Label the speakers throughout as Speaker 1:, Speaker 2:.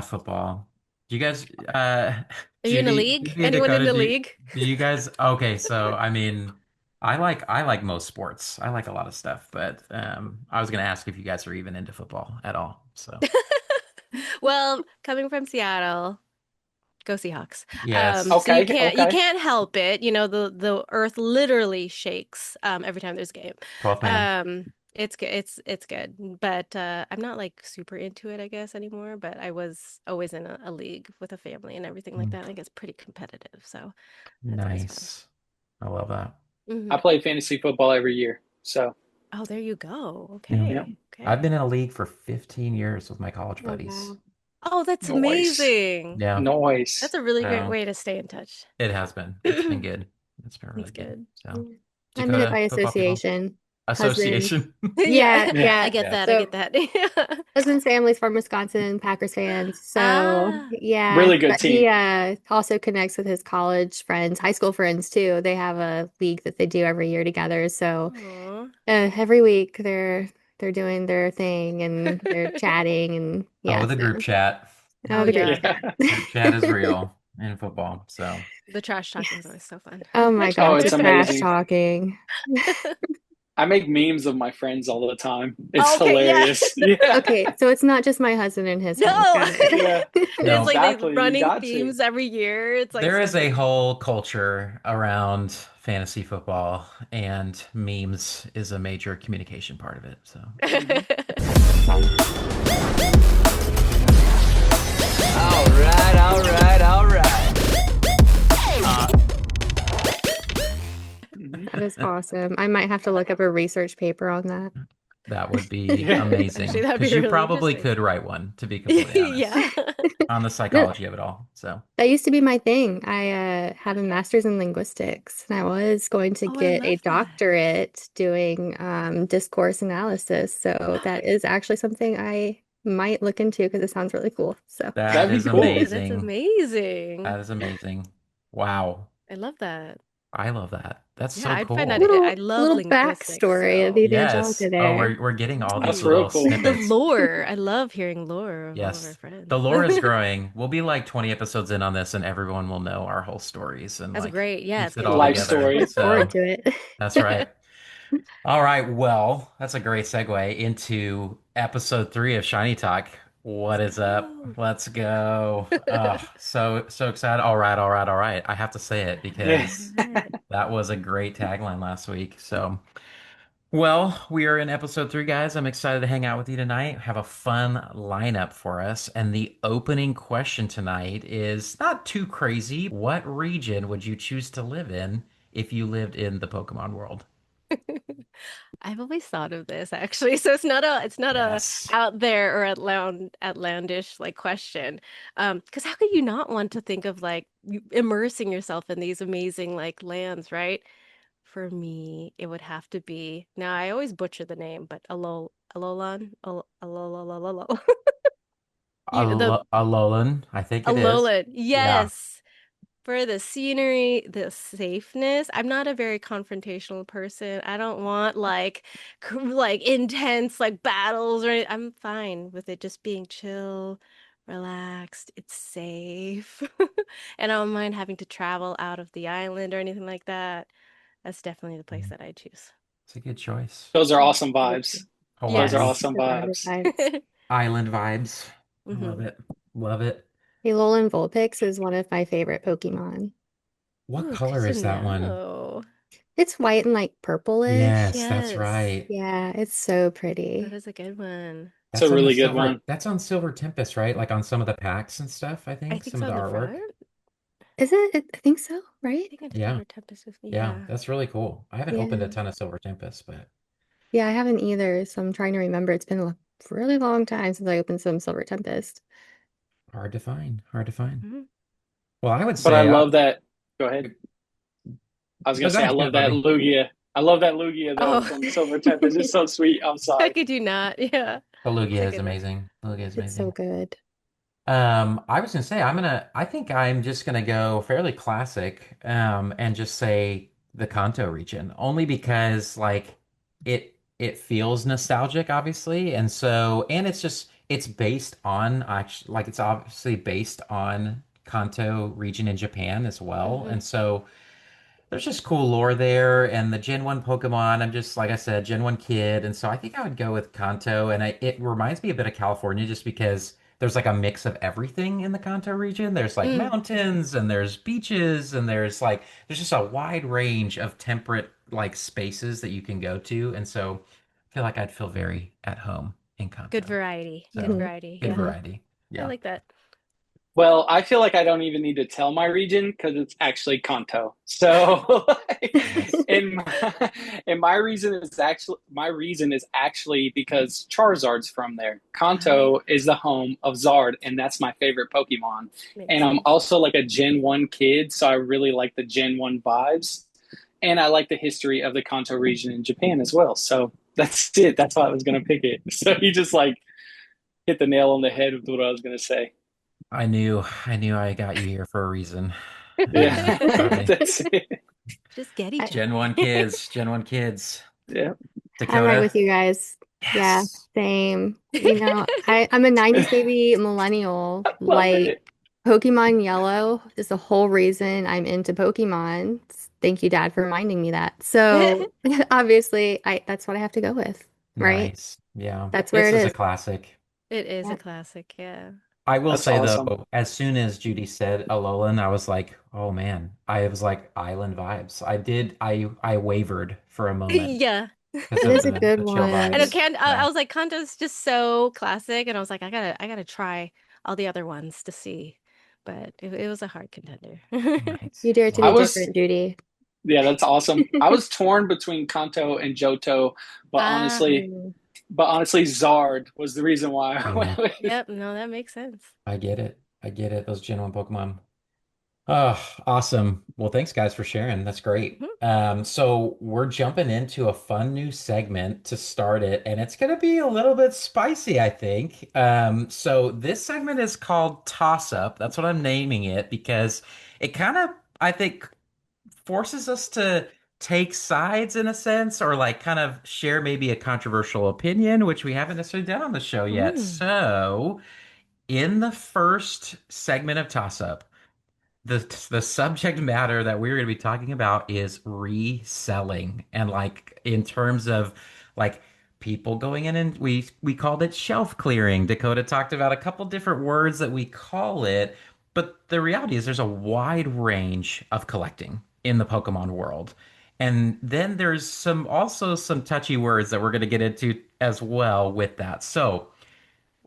Speaker 1: Football. Do you guys,
Speaker 2: Are you in a
Speaker 1: Judy
Speaker 2: league?
Speaker 1: and
Speaker 2: Anyone in
Speaker 1: Dakota,
Speaker 2: the
Speaker 1: do
Speaker 2: league?
Speaker 1: do you guys? Okay, so I mean, I like most sports. I like a lot of stuff, but I was gonna ask if you guys are even into football at all. So
Speaker 2: Well, coming from Seattle, go Seahawks.
Speaker 1: yes,
Speaker 2: So you
Speaker 3: Okay,
Speaker 2: can't
Speaker 3: okay.
Speaker 2: help it. You know, the earth literally shakes every time there's a game.
Speaker 1: 12th man.
Speaker 2: It's good. It's good. But I'm not like super into it, I guess, anymore. But I was always in a league with a family and everything like
Speaker 1: Mm,
Speaker 2: that. I think it's pretty competitive, so that's always fun.
Speaker 1: nice. I love that.
Speaker 3: I
Speaker 2: Hmm.
Speaker 3: play fantasy football every year. So,
Speaker 2: Oh, there you go.
Speaker 1: Yeah.
Speaker 3: yeah.
Speaker 2: Okay.
Speaker 1: I've
Speaker 2: Okay.
Speaker 1: been in a league for 15 years with my college
Speaker 2: Oh,
Speaker 1: buddies.
Speaker 2: wow. Oh, that's
Speaker 3: Noise.
Speaker 2: amazing.
Speaker 1: Yeah.
Speaker 3: Noise.
Speaker 2: That's a really great
Speaker 1: So
Speaker 2: way to stay in touch.
Speaker 1: it has been. It's been good. It's been really
Speaker 2: That's
Speaker 1: good.
Speaker 2: good.
Speaker 1: So
Speaker 4: Mm. I'm in it
Speaker 1: Dakota,
Speaker 4: by
Speaker 1: football people.
Speaker 4: association. Husband.
Speaker 1: Association.
Speaker 2: Yeah,
Speaker 4: Yeah,
Speaker 3: Yeah.
Speaker 2: I
Speaker 4: yeah.
Speaker 2: get that. I
Speaker 1: Yes.
Speaker 2: get
Speaker 4: So
Speaker 2: that. Yeah.
Speaker 4: husband's family's from Wisconsin, Packers fans. So
Speaker 2: Ah.
Speaker 4: yeah,
Speaker 3: Really good
Speaker 4: but he
Speaker 3: team.
Speaker 4: also connects with his college friends, high school friends too. They have a league that they do every year together. So
Speaker 2: Aw.
Speaker 4: every week they're doing their thing and they're chatting and
Speaker 1: Oh,
Speaker 4: yeah,
Speaker 1: the group
Speaker 4: so
Speaker 1: chat.
Speaker 2: Oh
Speaker 4: the group
Speaker 2: yeah.
Speaker 3: Yeah.
Speaker 4: chat.
Speaker 1: Group chat is real in football. So
Speaker 2: The trash talking is
Speaker 4: Yes.
Speaker 2: always so fun.
Speaker 4: Oh my
Speaker 3: Oh,
Speaker 4: gosh, the
Speaker 3: it's
Speaker 4: trash
Speaker 3: amazing.
Speaker 4: talking.
Speaker 3: I make memes of my friends all the time. It's
Speaker 2: Okay, yeah.
Speaker 3: hilarious. Yeah.
Speaker 4: Okay, so it's not just my husband and his friends.
Speaker 2: No.
Speaker 4: Got it.
Speaker 3: Yeah.
Speaker 2: It's
Speaker 1: no,
Speaker 2: like they
Speaker 3: Exactly. You
Speaker 2: running
Speaker 3: got to.
Speaker 2: themes every year. It's like
Speaker 1: there
Speaker 2: so
Speaker 1: is a
Speaker 2: funny.
Speaker 1: whole culture around fantasy football, and memes is a major communication part of it. So
Speaker 3: Hmm.
Speaker 5: All right, all right, all right.
Speaker 3: Hmm.
Speaker 4: That is awesome. I might have to look up a research paper on that.
Speaker 1: that would be
Speaker 3: Yeah.
Speaker 2: Actually,
Speaker 1: amazing
Speaker 2: that'd be
Speaker 1: because you
Speaker 2: really
Speaker 1: probably
Speaker 2: interesting.
Speaker 1: could write one, to be completely honest,
Speaker 2: Yeah.
Speaker 1: on the
Speaker 4: No,
Speaker 1: psychology of it all. So
Speaker 4: that used to be my thing. I have a master's in linguistics, and I was going to
Speaker 2: Oh, I
Speaker 4: get a
Speaker 2: love that.
Speaker 4: doctorate doing discourse analysis. So that is actually something I might look into because it sounds really cool. So
Speaker 1: that
Speaker 3: That'd be
Speaker 1: is
Speaker 3: cool.
Speaker 2: Yeah, that's
Speaker 1: amazing.
Speaker 2: amazing.
Speaker 1: That is amazing. Wow.
Speaker 2: I love that.
Speaker 1: I love that. That's
Speaker 2: Yeah,
Speaker 1: so
Speaker 2: I'd find that
Speaker 1: cool.
Speaker 2: I
Speaker 4: a
Speaker 2: love
Speaker 4: little
Speaker 2: linguistics,
Speaker 4: backstory of
Speaker 2: so
Speaker 4: the
Speaker 1: Yes.
Speaker 4: evangelica
Speaker 1: Oh,
Speaker 4: there.
Speaker 1: we're getting all these
Speaker 3: That's
Speaker 2: ooh.
Speaker 3: real
Speaker 1: little
Speaker 3: cool.
Speaker 2: The
Speaker 1: snippets.
Speaker 2: lore. I love hearing lore of all of our
Speaker 1: Yes. The
Speaker 2: friends.
Speaker 1: lore is growing. We'll be like 20 episodes in on this, and everyone will know our whole stories and
Speaker 2: That's
Speaker 1: like
Speaker 2: great. Yeah,
Speaker 1: piece
Speaker 2: it's
Speaker 1: it
Speaker 2: getting
Speaker 1: all
Speaker 3: Life
Speaker 2: good.
Speaker 1: together.
Speaker 3: story.
Speaker 4: Look forward
Speaker 1: So
Speaker 4: to it.
Speaker 1: that's right. All right. Well, that's a great segue into episode 3 of Shiny Talk. What
Speaker 2: Let's
Speaker 1: is up?
Speaker 2: go.
Speaker 1: Let's go. Oh, so excited. All right, all right, all right. I have to say it
Speaker 3: Yeah.
Speaker 1: because
Speaker 2: All right.
Speaker 1: that was a great tagline last week. So well, we are in episode 3, guys. I'm excited to hang out with you tonight. Have a fun lineup for us. And the opening question tonight is not too crazy. What region would you choose to live in if you lived in the Pokemon world?
Speaker 2: I've always thought of this actually. So it's not a
Speaker 1: Yes.
Speaker 2: out there or outlandish like question. Because how could you not want to think of like immersing yourself in these amazing like lands, right? For me, it would have to be now I always butcher the name, but Alolan, Alolan. You the
Speaker 1: Alolan, I think it is.
Speaker 2: Alolan,
Speaker 1: Yeah.
Speaker 2: yes. For the scenery, the safeness. I'm not a very confrontational person. I don't want like like intense like battles or I'm fine with it just being chill, relaxed. It's safe. And I don't mind having to travel out of the island or anything like that. That's definitely the place that I choose.
Speaker 1: It's a good choice.
Speaker 3: Those are
Speaker 4: Yeah,
Speaker 3: awesome
Speaker 4: me
Speaker 3: vibes.
Speaker 4: too.
Speaker 3: Those are
Speaker 1: Hawaii
Speaker 2: Yes.
Speaker 3: awesome
Speaker 4: Those are the
Speaker 3: vibes.
Speaker 4: vibes.
Speaker 1: island vibes. I love
Speaker 2: Hmm.
Speaker 1: it. Love it.
Speaker 4: Alolan Vulpix is one of my favorite Pokemon.
Speaker 1: What
Speaker 2: Ooh, good
Speaker 1: color
Speaker 2: to
Speaker 1: is that one?
Speaker 2: know.
Speaker 4: It's white and like purplish.
Speaker 1: Yes, that's
Speaker 2: Yes.
Speaker 1: right.
Speaker 4: Yeah, it's so
Speaker 2: That
Speaker 4: pretty.
Speaker 2: is a good one.
Speaker 3: It's a
Speaker 1: That's on the
Speaker 3: really good
Speaker 1: silver.
Speaker 3: one.
Speaker 1: That's on Silver Tempest, right? Like on some of the packs and stuff, I
Speaker 2: I
Speaker 1: think.
Speaker 2: think
Speaker 1: Some of
Speaker 2: so
Speaker 1: the
Speaker 2: on the
Speaker 1: artwork.
Speaker 2: front.
Speaker 4: Is it? I think so,
Speaker 2: I
Speaker 4: right?
Speaker 2: think I did
Speaker 1: Yeah.
Speaker 2: Silver Tempest.
Speaker 1: Yeah.
Speaker 2: Yeah.
Speaker 1: That's really cool. I haven't opened a
Speaker 4: Yeah.
Speaker 1: ton of Silver Tempest, but
Speaker 4: Yeah, I haven't either, so I'm trying to remember. It's been a really long time since I opened some Silver Tempest.
Speaker 1: hard to find. Hard to find.
Speaker 2: Mhm.
Speaker 1: Well, I would
Speaker 3: But I
Speaker 1: say
Speaker 3: love that. Go ahead. I was
Speaker 1: no,
Speaker 3: gonna
Speaker 1: go
Speaker 3: say I
Speaker 1: ahead, go,
Speaker 3: love that
Speaker 1: Bobby.
Speaker 3: Lugia. I love that Lugia though
Speaker 2: Oh,
Speaker 3: from Silver Tempest. It's so sweet. I'm
Speaker 2: how
Speaker 3: sorry.
Speaker 2: could you not? Yeah,
Speaker 1: The
Speaker 2: it's a
Speaker 1: Lugia is
Speaker 2: good one.
Speaker 1: amazing. The Lugia is
Speaker 4: It's so
Speaker 1: amazing.
Speaker 4: good.
Speaker 1: I was gonna say I think I'm just gonna go fairly classic, and just say the Kanto region, only because like it feels nostalgic, obviously, and so and It's based on actually, like it's obviously based on Kanto region in Japan as well.
Speaker 2: Hmm.
Speaker 1: And so there's just cool lore there. And the Gen 1 Pokemon, I'm just, like I said, Gen 1 kid. And so I think I would go with Kanto. And it reminds me a bit of California just because there's like a mix of everything in the Kanto region. There's like
Speaker 2: Mm,
Speaker 1: mountains and there's beaches and there's just a wide range of temperate like spaces that you can go to. And so I feel like I'd feel very at home in
Speaker 2: good
Speaker 1: Kanto.
Speaker 2: variety. Good
Speaker 1: So
Speaker 4: Hmm.
Speaker 2: variety.
Speaker 1: good
Speaker 2: Yeah.
Speaker 4: Hmm.
Speaker 1: variety.
Speaker 2: I
Speaker 1: Yeah.
Speaker 2: like that.
Speaker 3: Well, I feel like I don't even need to tell my region because it's actually Kanto. So, like,
Speaker 1: Nice.
Speaker 3: and my reason is actually because Charizard's from there.
Speaker 2: Oh,
Speaker 3: Kanto is the home of Zard, and that's my favorite Pokemon.
Speaker 2: makes
Speaker 3: And I'm
Speaker 2: sense.
Speaker 3: also like a Gen 1 kid, so I really like the Gen 1 vibes. And I like the history of the Kanto region in Japan as well. So that's it. That's why I was gonna pick it. So you just like hit the nail on the head with what I was gonna say.
Speaker 1: I knew I got you here for a reason.
Speaker 3: Yeah,
Speaker 1: Totally.
Speaker 3: that's it.
Speaker 2: Just get
Speaker 4: I,
Speaker 2: each other.
Speaker 1: Gen 1 kids.
Speaker 3: Yeah,
Speaker 4: I'm right
Speaker 1: Dakota.
Speaker 4: with you guys. Yeah,
Speaker 1: Yes.
Speaker 4: same. I'm a 90s baby millennial.
Speaker 3: love
Speaker 4: Like
Speaker 3: it.
Speaker 4: Pokemon Yellow is the whole reason I'm into Pokemon. Thank you, Dad, for reminding me that. So obviously, I that's what I have to go with, right?
Speaker 1: Nice. Yeah.
Speaker 4: That's where
Speaker 1: This
Speaker 4: it
Speaker 1: is a
Speaker 4: is.
Speaker 1: classic.
Speaker 2: It is a
Speaker 4: Yeah.
Speaker 2: classic, yeah.
Speaker 1: I will
Speaker 3: That's
Speaker 1: say
Speaker 3: awesome.
Speaker 1: though, as soon as Judy said Alolan, I was like, oh man, I was like island vibes. I wavered for a moment
Speaker 2: Yeah.
Speaker 1: because
Speaker 4: It
Speaker 1: of
Speaker 4: is a
Speaker 1: the
Speaker 4: good
Speaker 1: the chill
Speaker 2: I know
Speaker 4: one.
Speaker 1: vibes.
Speaker 2: can I
Speaker 1: Yeah.
Speaker 2: was like Kanto's just so classic and I was like I gotta try all the other ones to see. But it was a hard contender.
Speaker 1: Nice.
Speaker 4: You dare to
Speaker 3: I
Speaker 4: be
Speaker 1: Wow.
Speaker 3: was,
Speaker 4: different, Judy.
Speaker 3: yeah, that's awesome. I was torn between Kanto and Johto, but
Speaker 2: Ah,
Speaker 3: honestly,
Speaker 4: Mm.
Speaker 3: Zard was the reason why I
Speaker 1: Yeah.
Speaker 3: went with.
Speaker 2: yep, no, that makes sense.
Speaker 1: I get it. I get it. Those Gen 1 Pokemon. Oh, awesome. Well, thanks guys for sharing. That's great.
Speaker 2: Mhm.
Speaker 1: So we're jumping into a fun new segment to start it, and it's gonna be a little bit spicy, I think. So this segment is called Toss Up. That's what I'm naming it because it kind of, I think, forces us to take sides in a sense, or like kind of share maybe a controversial opinion, which we haven't necessarily done on the show yet.
Speaker 2: Mm.
Speaker 1: So in the first segment of Toss Up, the subject matter that we're going to be talking about is reselling, and like in terms of like people going in, and we called it shelf clearing. Dakota talked about a couple different words that we call it, but the reality is there's a wide range of collecting in the Pokemon world. And then there's some touchy words that we're going to get into as well with that. So,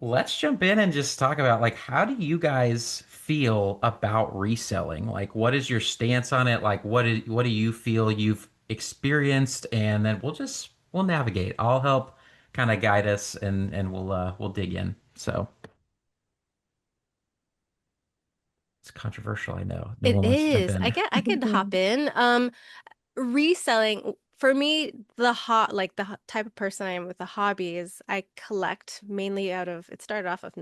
Speaker 1: let's jump in and just talk about like how do you guys feel about reselling? Like what is your stance on it? Like what do you feel you've experienced? And then we'll navigate. I'll help kind of guide us and we'll dig in. So it's controversial, I know. No
Speaker 2: It
Speaker 1: one wants to jump
Speaker 2: is.
Speaker 1: in.
Speaker 2: I could hop in. Reselling for me, type of person I am with the hobby is I collect mainly out of it started off of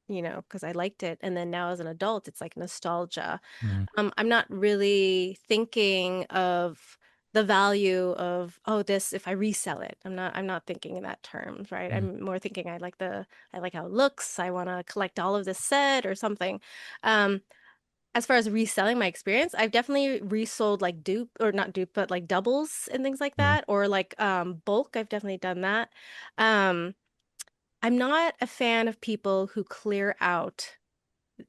Speaker 2: because I liked it, and then now as an adult it's like nostalgia.
Speaker 1: Mm,
Speaker 2: I'm not really thinking of the value of, oh, this if I resell it. I'm not thinking in that terms, right?
Speaker 1: mm,
Speaker 2: I'm more thinking I like how it looks. I want to collect all of this set or something. Um, as far as reselling my experience, I've definitely resold like dupe or not dupe, but like doubles and things like
Speaker 1: mm,
Speaker 2: that, or like bulk. I've definitely done that. Um, I'm not a fan of people who clear out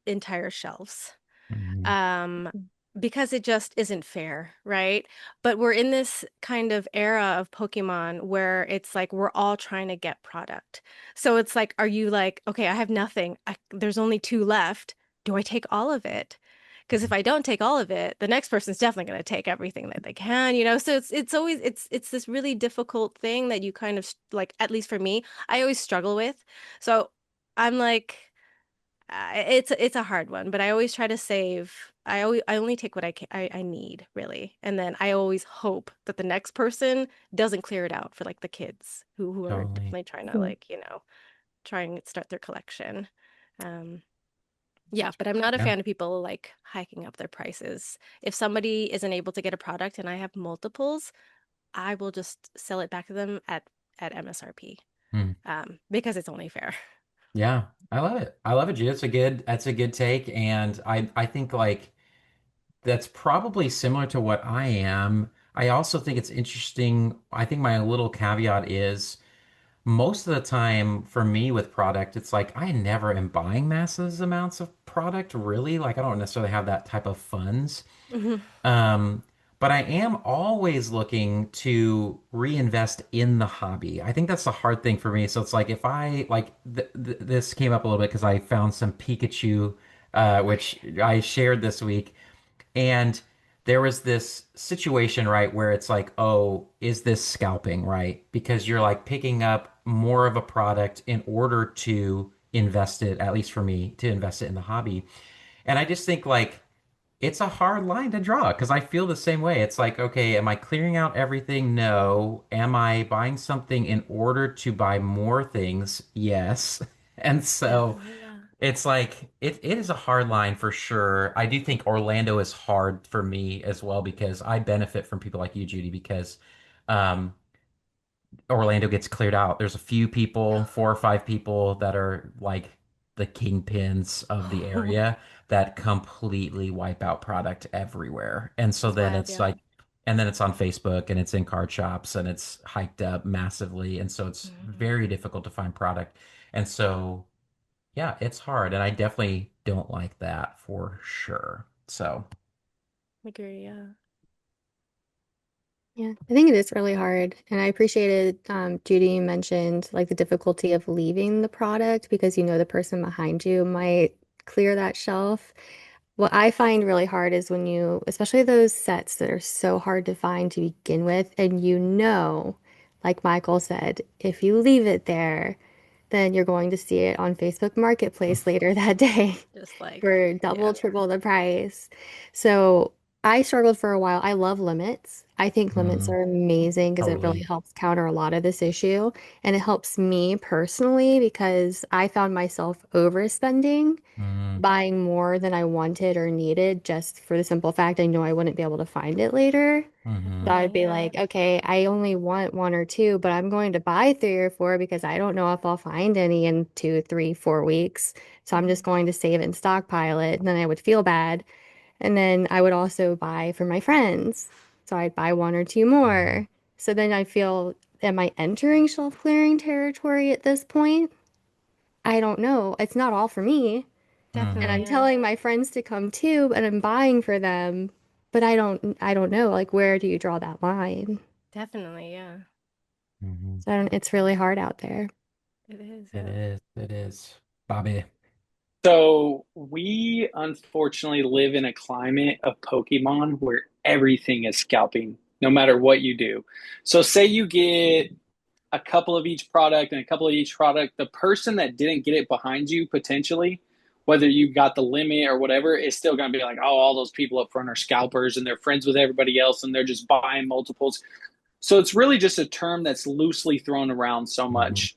Speaker 2: entire shelves.
Speaker 1: mm,
Speaker 2: Um, because it just isn't fair, right? But we're in this kind of era of Pokemon where it's like we're all trying to get product. So it's like, are you like, okay, I have nothing. There's only two left. Do I take all of it? Because if I don't take all of it, the next person's definitely going to take everything that they can, you know? So it's always it's this really difficult thing that you kind of like, at least for me, I always struggle with. So I'm like it's a hard one, but I always try to save. I only take what I need really, and then I always hope that the next person doesn't clear it out for like the kids who are
Speaker 1: totally.
Speaker 2: definitely trying to
Speaker 4: Mm.
Speaker 2: like try and start their collection. Um, yeah, but I'm not a
Speaker 1: Yeah.
Speaker 2: fan of people like hiking up their prices. If somebody isn't able to get a product and I have multiples, I will just sell it back to them at MSRP
Speaker 1: Mm.
Speaker 2: because it's only fair.
Speaker 1: Yeah, I love it. I love it, Jude. That's a good take. And I think like that's probably similar to what I am. I also think it's interesting. I think my little caveat is most of the time for me with product, it's like I never am buying massive amounts of product, really. Like I don't necessarily have that type of funds.
Speaker 2: Mhm.
Speaker 1: Um, but I am always looking to reinvest in the hobby. I think that's the hard thing for me. So it's like if I like this came up a little bit because I found some Pikachu, which I shared this week. And there was this situation, right, where it's like, oh, is this scalping, right? Because you're like picking up more of a product in order to invest it, at least for me, to invest it in the hobby. And I just think like it's a hard line to draw because I feel the same way. It's like, okay, am I clearing out everything? No. Am I buying something in order to buy more things? Yes. And so
Speaker 2: Definitely, yeah.
Speaker 1: it's like it is a hard line for sure. I do think Orlando is hard for me as well because I benefit from people like you, Judy, because um Orlando gets cleared out. There's a few people, 4 or 5 people that are like the kingpins of the area that completely wipe out product everywhere. And so
Speaker 2: It's
Speaker 1: then
Speaker 2: wild,
Speaker 1: it's
Speaker 2: yeah.
Speaker 1: like, and then it's on Facebook and it's in card shops and it's hiked up massively. And so it's
Speaker 2: Mhm.
Speaker 1: very difficult to find product. And so, yeah, it's hard. And I definitely don't like that for sure. So,
Speaker 2: Agree, yeah.
Speaker 4: Yeah, I think it is really hard. And I appreciated Judy mentioned like the difficulty of leaving the product because you know the person behind you might clear that shelf. What I find really hard is when you, especially those sets that are so hard to find to begin with, and you know, like Michael said, if you leave it there, then you're going to see it on Facebook Marketplace later that day
Speaker 2: Just like,
Speaker 4: for
Speaker 2: yeah.
Speaker 4: double, triple the price. So I struggled for a while. I love limits. I think limits
Speaker 1: mm,
Speaker 4: are amazing because it really
Speaker 1: totally.
Speaker 4: helps counter a lot of this issue. And it helps me personally because I found myself overspending,
Speaker 1: Mm,
Speaker 4: buying more than I wanted or needed just for the simple fact I know I wouldn't be able to find it later. So
Speaker 1: hmm
Speaker 4: I'd
Speaker 2: Definitely,
Speaker 4: be
Speaker 2: yeah.
Speaker 4: like, okay, I only want one or two, but I'm going to buy 3 or 4 because I don't know if I'll find any in 2, 3, 4 weeks. So I'm just
Speaker 2: Mhm.
Speaker 4: going to save it and stockpile it. And then I would feel bad. And then I would also buy for my friends. So I'd buy one or two more. So then I feel, am I entering shelf clearing territory at this point? I don't know. It's not all for me. And
Speaker 1: hmm
Speaker 2: Definitely,
Speaker 4: I'm
Speaker 2: yeah.
Speaker 4: telling my friends to come too, and I'm buying for them. But I don't know. Like, where do you draw that line?
Speaker 2: Definitely, yeah.
Speaker 1: hmm
Speaker 4: So I don't, it's really hard out there.
Speaker 2: It is,
Speaker 1: It
Speaker 2: yeah.
Speaker 1: is. It is. Bobby.
Speaker 3: So we unfortunately live in a climate of Pokemon where everything is scalping, no matter what you do. So say you get a couple of each product and a couple of each product, the person that didn't get it behind you potentially, whether you got the limit or whatever, is still going to be like, oh, all those people up front are scalpers and they're friends with everybody else and they're just buying multiples. So it's really just a term that's loosely thrown around so
Speaker 1: hmm
Speaker 3: much.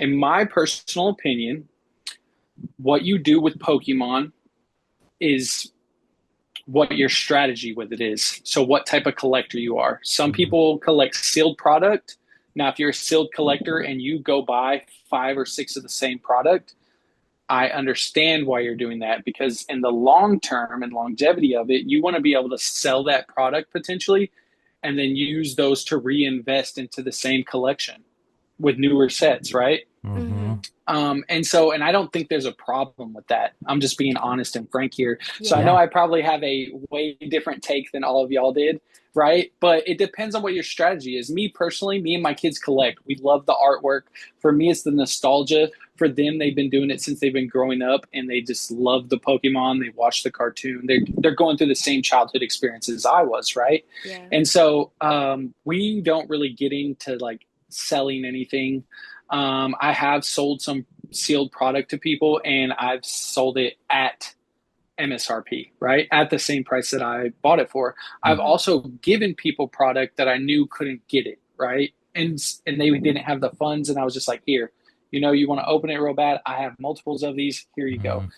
Speaker 3: In my personal opinion, what you do with Pokemon is what your strategy with it is. So, what type of collector you are. Some
Speaker 1: hmm
Speaker 3: people collect sealed product. Now, if you're a sealed collector and you go buy 5 or 6 of the same product, I understand why you're doing that because in the long term and longevity of it, you want to be able to sell that product potentially and then use those to reinvest into the same collection with newer sets, right?
Speaker 2: Hmm.
Speaker 1: hmm
Speaker 3: And I don't think there's a problem with that. I'm just being honest and frank here. So I know
Speaker 2: Yeah.
Speaker 1: Yeah.
Speaker 3: I probably have a way different take than all of y'all did, right? But it depends on what your strategy is. Me personally, me and my kids collect. We love the artwork. For me, it's the nostalgia. For them, they've been doing it since they've been growing up, and they just love the Pokemon. They watch the cartoon. They're going through the same childhood experiences I was, right?
Speaker 2: Yeah.
Speaker 3: And so we don't really get into like selling anything. I have sold some sealed product to people and I've sold it at MSRP, right? At the same price that I bought it for. I've
Speaker 2: Hmm.
Speaker 3: also given people product that I knew couldn't get it, right? And they didn't have the funds and I was just like, "Here, you want to open it real bad? I have multiples of these. Here you go."
Speaker 1: hmm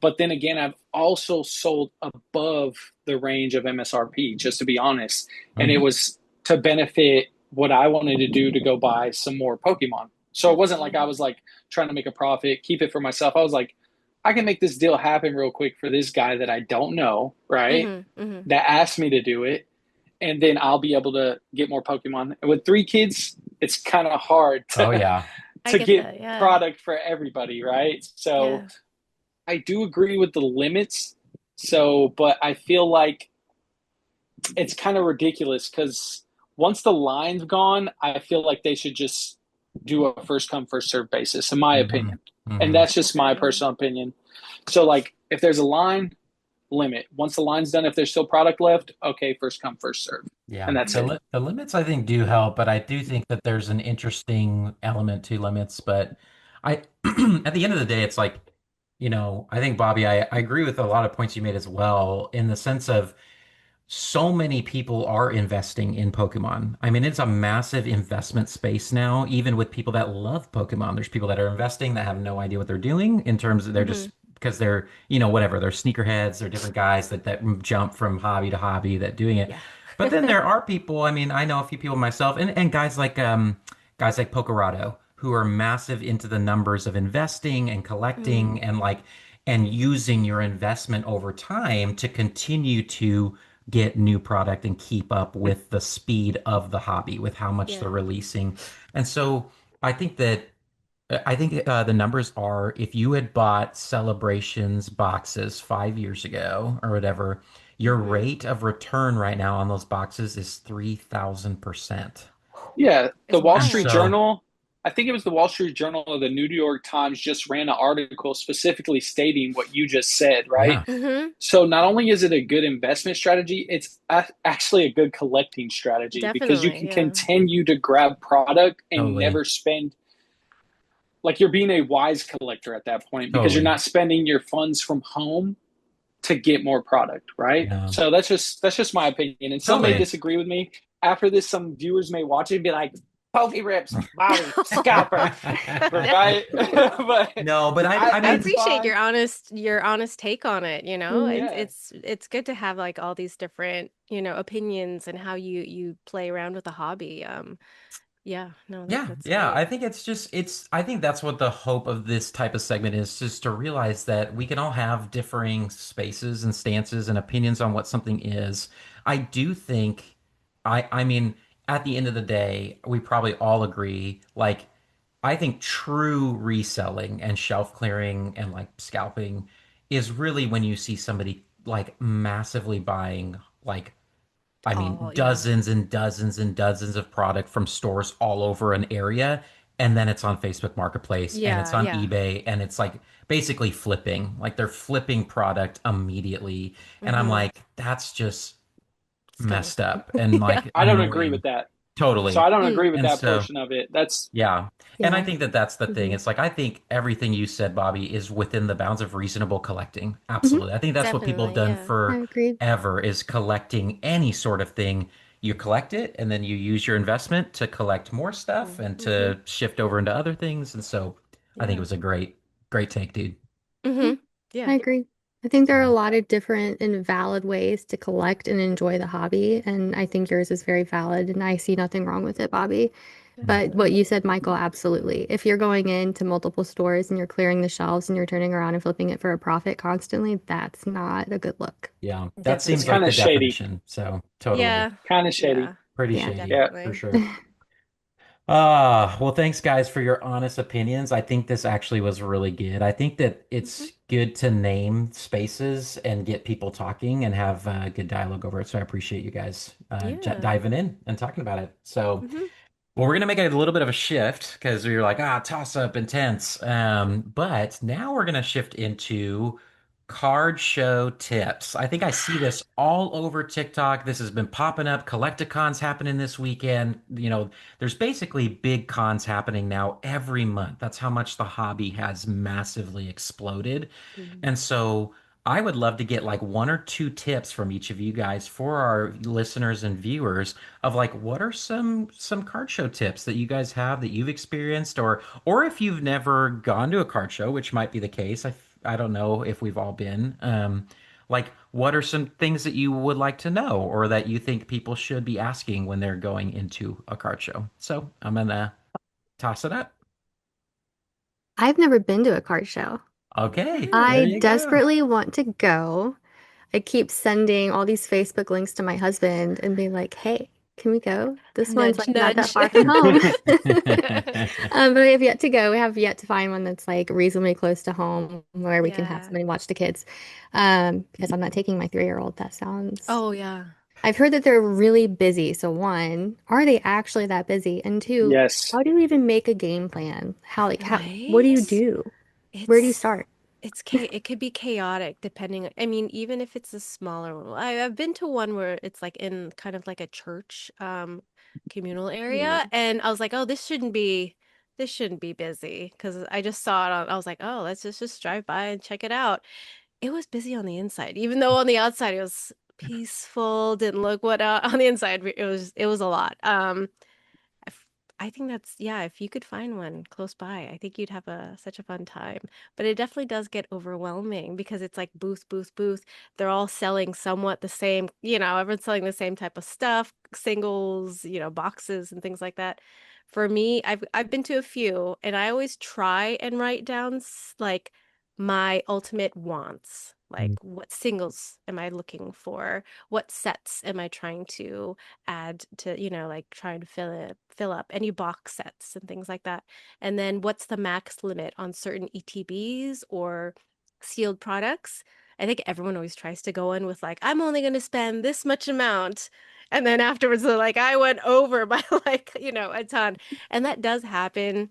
Speaker 3: But then again, I've also sold above the range of MSRP, just to be honest. And it
Speaker 1: hmm
Speaker 3: was to benefit what I wanted to do to go buy some more Pokemon. So it wasn't like I
Speaker 2: Definitely.
Speaker 3: was like trying to make a profit, keep it for myself. I was like, I can make this deal happen real quick for this guy that I don't know, right?
Speaker 2: Mm-hmm. Mm-hmm.
Speaker 3: That asked me to do it. And then I'll be able to get more Pokemon. And with three kids, it's kind of hard
Speaker 1: Oh
Speaker 3: to
Speaker 1: yeah.
Speaker 2: I
Speaker 3: to
Speaker 2: get
Speaker 3: get
Speaker 2: that. Yeah.
Speaker 3: product for everybody, right? So
Speaker 2: Yeah.
Speaker 3: I do agree with the limits. So, but I feel like it's kind of ridiculous because once the line's gone, I feel like they should just do a first come first serve basis, in my
Speaker 1: Hmm.
Speaker 3: opinion, and
Speaker 1: Hmm.
Speaker 3: that's just my
Speaker 2: Definitely.
Speaker 3: personal opinion. So, like, if there's a line, limit. Once the line's done, if there's still product left, okay, first come first serve,
Speaker 1: Yeah,
Speaker 3: and that's it.
Speaker 1: the limits I think do help, but I do think that there's an interesting element to limits. But I, at the end of the day, it's like, I think Bobby, I agree with a lot of points you made as well, in the sense of so many people are investing in Pokemon. I mean, it's a massive investment space now, even with people that love Pokemon. There's people that are investing that have no idea what they're doing in terms of they're
Speaker 2: Mm-hmm.
Speaker 1: just because they're, whatever, they're sneakerheads, they're different guys that jump from hobby to hobby that doing it.
Speaker 2: Yeah.
Speaker 1: But then there are people, I mean, I know a few people myself and guys like Pokerado who are massive into the numbers of investing and
Speaker 2: Mm.
Speaker 1: collecting and using your investment over time to continue to get new product and keep up with the speed of the hobby, with how much they're
Speaker 2: Yeah.
Speaker 1: releasing. And so I think that the numbers are if you had bought Celebrations boxes 5 years ago or whatever, your
Speaker 2: Mm-hmm.
Speaker 1: rate of return right now on those boxes is 3,000%.
Speaker 3: Yeah, the
Speaker 2: It's
Speaker 3: Wall
Speaker 1: And
Speaker 3: Street
Speaker 2: wild.
Speaker 1: so,
Speaker 3: Journal, I think it was the Wall Street Journal or the New York Times just ran an article specifically stating what you just said, right?
Speaker 1: yeah,
Speaker 2: Mm-hmm.
Speaker 3: So not only is it a good investment strategy, it's actually a good collecting strategy because you
Speaker 2: Definitely.
Speaker 3: can
Speaker 2: Yeah.
Speaker 3: continue to grab product and
Speaker 1: totally,
Speaker 3: never spend, like, you're being a wise collector at that point because you're
Speaker 1: totally.
Speaker 3: not spending your funds from home to get more product, right?
Speaker 1: Yeah,
Speaker 3: So that's just my opinion. And some may
Speaker 1: totally.
Speaker 3: disagree with me. After this, some viewers may watch it and be like, Pokey Rips, Bobby, Scalper, right? But
Speaker 1: No, but I
Speaker 2: I
Speaker 3: that's
Speaker 1: mean,
Speaker 2: appreciate
Speaker 3: fine.
Speaker 2: your honest take on it, you know?
Speaker 4: Mhm.
Speaker 3: Yeah.
Speaker 2: It's good to have like all these different, opinions and how you play around with the hobby. Yeah, no,
Speaker 1: yeah,
Speaker 2: that's
Speaker 1: yeah.
Speaker 2: great.
Speaker 1: I think I think that's what the hope of this type of segment is, just to realize that we can all have differing spaces and stances and opinions on what something is. I do think, I mean, at the end of the day, we probably all agree, like, I think true reselling and shelf clearing and like scalping is really when you see somebody like massively buying like I
Speaker 2: Oh,
Speaker 1: mean,
Speaker 2: yeah.
Speaker 1: dozens and dozens and dozens of product from stores all over an area. And then it's on Facebook Marketplace and it's
Speaker 2: Yeah,
Speaker 1: on
Speaker 2: yeah.
Speaker 1: eBay and it's like basically flipping. Like they're flipping product immediately. And I'm
Speaker 2: Mm-hmm.
Speaker 1: like, that's just
Speaker 2: Scummy.
Speaker 1: messed up and
Speaker 2: Yeah.
Speaker 1: like
Speaker 3: I don't agree with
Speaker 1: annoying.
Speaker 3: that. So
Speaker 1: Totally.
Speaker 3: I don't
Speaker 2: Mm.
Speaker 3: agree with
Speaker 1: And
Speaker 3: that
Speaker 1: so
Speaker 3: portion of it. That's
Speaker 1: yeah. And I
Speaker 4: Yeah.
Speaker 1: think that that's the thing.
Speaker 4: Hmm.
Speaker 1: It's like, I think everything you said, Bobby, is within the bounds of reasonable collecting.
Speaker 4: Hmm.
Speaker 1: Absolutely. I think that's what people have
Speaker 2: Definitely,
Speaker 1: done
Speaker 2: yeah.
Speaker 4: I agree.
Speaker 1: forever is collecting any sort of thing. You collect it and then you use your investment to collect more stuff and
Speaker 2: Mm-hmm.
Speaker 1: to shift over into other things. And so I think it
Speaker 2: Yeah.
Speaker 1: was a great take, dude.
Speaker 4: Yeah,
Speaker 2: Mm-hmm.
Speaker 4: I
Speaker 2: Yeah.
Speaker 4: agree. I think there are a
Speaker 1: So
Speaker 4: lot of different and valid ways to collect and enjoy the hobby, and I think yours is very valid, and I see nothing wrong with it, Bobby. But what
Speaker 2: Definitely.
Speaker 4: you said, Michael, absolutely. If you're going into multiple stores and you're clearing the shelves and you're turning around and flipping it for a profit constantly, that's not a good look.
Speaker 1: yeah, that
Speaker 3: it's
Speaker 1: seems
Speaker 2: Definitely.
Speaker 1: like
Speaker 3: kind
Speaker 1: the
Speaker 3: of shady.
Speaker 1: definition. So totally.
Speaker 2: Yeah.
Speaker 3: Kind of shady.
Speaker 2: Yeah.
Speaker 1: Pretty
Speaker 4: Yeah.
Speaker 1: shady
Speaker 3: Yeah.
Speaker 1: for
Speaker 2: Definitely.
Speaker 1: sure. Well, thanks guys for your honest opinions. I think this actually was really good. I think that
Speaker 2: Hmm.
Speaker 1: it's good to name spaces and get people talking and have good dialogue over it. So I appreciate you guys
Speaker 2: Yeah.
Speaker 1: diving in and talking about it. So
Speaker 2: Hmm.
Speaker 1: well, we're gonna make it a little bit of a shift because we were like, toss up intense. But now we're gonna shift into card show tips. I think I see this all over TikTok. This has been popping up. Collecticons happening this weekend. There's basically big cons happening now every month. That's how much the hobby has massively exploded.
Speaker 2: Mm.
Speaker 1: And so I would love to get like one or two tips from each of you guys for our listeners and viewers of like what are some card show tips that you guys have that you've experienced or if you've never gone to a card show, which might be the case. I don't know if we've all been. Like what are some things that you would like to know or that you think people should be asking when they're going into a card show? So I'm gonna toss it up.
Speaker 4: I've never been to a card show.
Speaker 1: Okay, there
Speaker 4: I
Speaker 2: Really?
Speaker 1: you go.
Speaker 4: desperately want to go. I keep sending all these Facebook links to my husband and being like, hey, can we go? This one's
Speaker 2: Nudge,
Speaker 4: like not that
Speaker 2: nudge.
Speaker 4: far from home. But we have yet to go. We have yet to find one that's like reasonably close to home where we can have
Speaker 2: Yeah.
Speaker 4: somebody watch the kids. Because I'm not taking my 3-year-old. That sounds.
Speaker 2: Oh, yeah.
Speaker 4: I've heard that they're really busy. So one, are they actually that busy? And two,
Speaker 3: Yes.
Speaker 4: how do you even make a game plan? What do you
Speaker 2: Right?
Speaker 4: do? Where do you
Speaker 2: It's
Speaker 4: start?
Speaker 2: it could be chaotic depending. I mean, even if it's a smaller one. I've been to one where it's like in kind of like a church communal area, and I was like, "Oh, this shouldn't be busy," because I just saw it on I was like, "Oh, let's just drive by and check it out." It was busy on the inside, even though on the outside it was peaceful, didn't look what on the inside it was a lot. If- I think that's, yeah, if you could find one close by, I think you'd have such a fun time. But it definitely does get overwhelming because it's like booth, booth, booth. They're all selling somewhat the same, everyone's selling the same type of stuff, singles, boxes and things like that. For me, I've been to a few and I always try and write down like my ultimate wants. Like what singles am I looking for? What sets am I trying to add to, like trying to fill up any box sets and things like that. And then what's the max limit on certain ETBs or sealed products? I think everyone always tries to go in with like, I'm only going to spend this much amount. And then afterwards, they're like, I went over by like, a ton. And that does happen.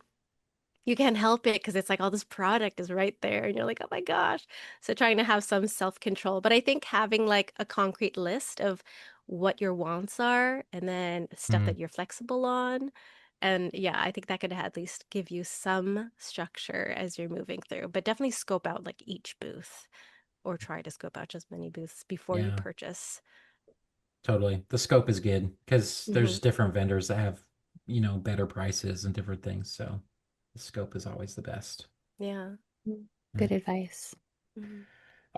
Speaker 2: You can't help it because it's like all this product is right there and you're like, oh my gosh. So trying to have some self-control. But I think having like a concrete list of what your wants are and then stuff
Speaker 1: Mm,
Speaker 2: that you're flexible on. And yeah, I think that could at least give you some structure as you're moving through. But definitely scope out like each booth or try to scope out as many booths before you
Speaker 1: yeah,
Speaker 2: purchase.
Speaker 1: totally. The scope is good because
Speaker 2: Hmm.
Speaker 1: there's different vendors that have, better prices and different things. So the scope is always the best.
Speaker 2: Yeah.
Speaker 1: Yeah.
Speaker 4: Good advice.
Speaker 2: Hmm.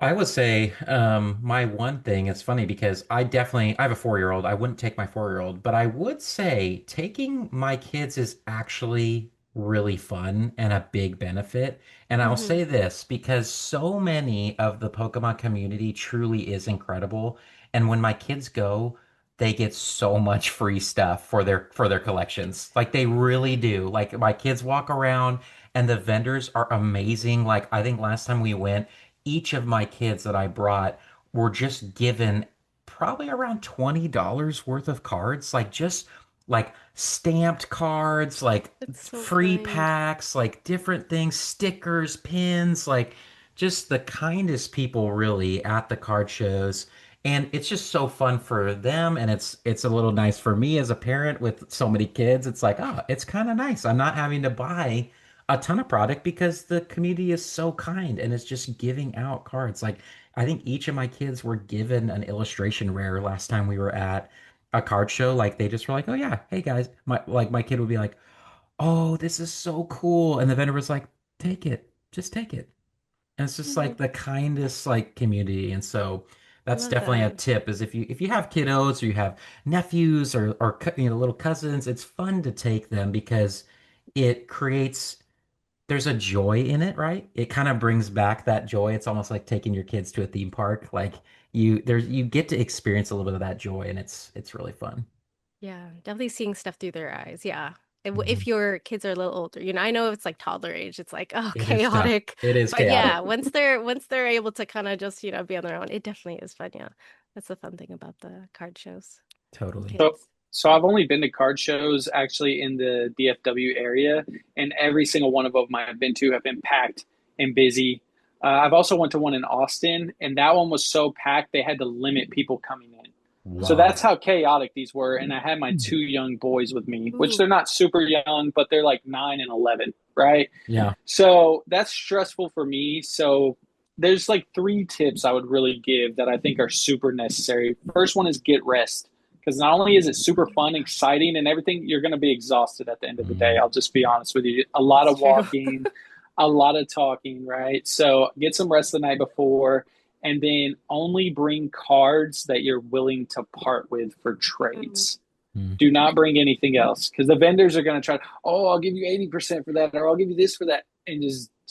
Speaker 1: I would say my one thing, it's funny because I have a 4-year-old. I wouldn't take my 4-year-old, but I would say taking my kids is actually really fun and a big benefit. And I'll
Speaker 2: Hmm.
Speaker 1: say this because so many of the Pokemon community truly is incredible. And when my kids go, they get so much free stuff for their collections. Like they really do. Like my kids walk around and the vendors are amazing. Like I think last time we went, each of my kids that I brought were just given probably around $20 worth of cards, like just like stamped cards, like
Speaker 2: That's so
Speaker 1: free
Speaker 2: kind.
Speaker 1: packs, like different things, stickers, pins, like just the kindest people really at the card shows. And it's just so fun for them, and it's a little nice for me as a parent with so many kids. It's like, oh, it's kind of nice. I'm not having to buy a ton of product because the community is so kind and it's just giving out cards. Like I think each of my kids were given an illustration rare last time we were at a card show. Like they just were like, "Oh yeah, hey guys." My kid would be like, "Oh, this is so cool." And the vendor was like, "Take it. Just take it." And it's just like
Speaker 2: Mhm.
Speaker 1: the kindest like community. And so
Speaker 2: I
Speaker 1: that's
Speaker 2: love
Speaker 1: definitely a
Speaker 2: that.
Speaker 1: tip is if you have kiddos or you have nephews or little cousins, it's fun to take them because it creates there's a joy in it, right? It kind of brings back that joy. It's almost like taking your kids to a theme park. Like you get to experience a little bit of that joy and it's really fun.
Speaker 2: Yeah, definitely seeing stuff through their eyes. Yeah.
Speaker 1: Mhm.
Speaker 2: If your kids are a little older, I know it's like toddler age, it's like, oh,
Speaker 1: It is tough.
Speaker 2: chaotic.
Speaker 1: It is
Speaker 2: But yeah,
Speaker 1: chaotic.
Speaker 2: once they're able to kind of just, be on their own, it definitely is fun. Yeah. That's the fun thing about the card shows and
Speaker 1: Totally.
Speaker 3: So,
Speaker 2: kids.
Speaker 3: so I've only been to card shows actually in the DFW area, and every single one of them I've been to have been packed and busy. I've also went to one in Austin, and that one was so packed they had to limit people coming in. So that's
Speaker 1: Wow.
Speaker 3: how chaotic these were. And I had my two young boys with me, which
Speaker 2: Ooh.
Speaker 3: they're not super young, but they're like 9 and 11, right?
Speaker 1: Yeah.
Speaker 3: So that's stressful for me. So there's like three tips I would really give that I think are super necessary. First one is get rest. Because not only is it super fun, exciting, and everything, you're going to be exhausted at the end of the day.
Speaker 1: Mm,
Speaker 3: I'll just be honest with you. A lot
Speaker 2: That's
Speaker 3: of
Speaker 2: true.
Speaker 3: walking, a lot of talking, right? So get some rest the night before, and then only bring cards that you're willing to part with for
Speaker 2: Mm.
Speaker 3: trades.
Speaker 1: mm,
Speaker 3: Do not bring anything else because the vendors are going to try, oh, I'll give you 80% for that, or I'll give you this for that. and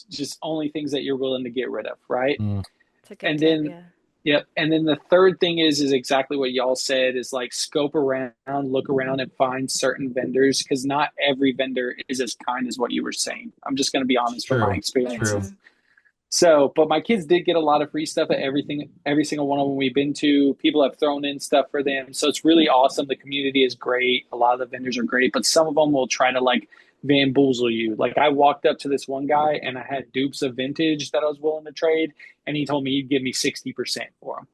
Speaker 3: just only things that you're willing to get rid of, right?
Speaker 1: Mm,
Speaker 2: It's a good
Speaker 3: And
Speaker 2: tip,
Speaker 3: then
Speaker 2: yeah.
Speaker 3: yep, and then the third thing is exactly what y'all said, is like scope around, look around, and find certain vendors, because not every vendor is as kind as what you were saying. I'm just going to be honest from my
Speaker 1: true.
Speaker 3: experiences.
Speaker 1: True.
Speaker 2: Mhm.
Speaker 3: So, but my kids did get a lot of free stuff at every single one of them we've been to. People have thrown in stuff for them. So it's really awesome. The community is great. A lot of the vendors are great, but some of them will try to like bamboozle you. Like I walked up to this one guy and I had dupes of vintage that I was willing to trade, and he told me he'd give me 60% for them.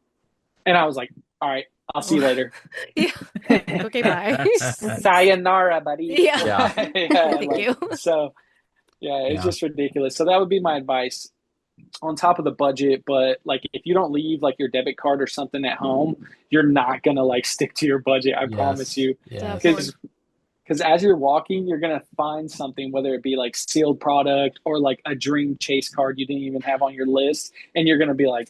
Speaker 3: And I was like, all right, I'll see you
Speaker 2: Oh.
Speaker 3: later.
Speaker 2: Yeah. Like, okay, bye.
Speaker 4: That's
Speaker 3: Sayonara, buddy.
Speaker 2: Yeah.
Speaker 1: Yeah.
Speaker 3: Yeah,
Speaker 2: Thank
Speaker 3: like
Speaker 2: you.
Speaker 3: so yeah, it's
Speaker 1: Yeah.
Speaker 3: just ridiculous. So that would be my advice on top of the budget. But like if you don't leave like your debit card or something at home, you're not gonna like stick to your budget, I promise
Speaker 1: Yes.
Speaker 3: you.
Speaker 1: Yes.
Speaker 2: Definitely.
Speaker 3: Because as you're walking, you're gonna find something, whether it be like sealed product or like a dream chase card you didn't even have on your list, and you're gonna be like,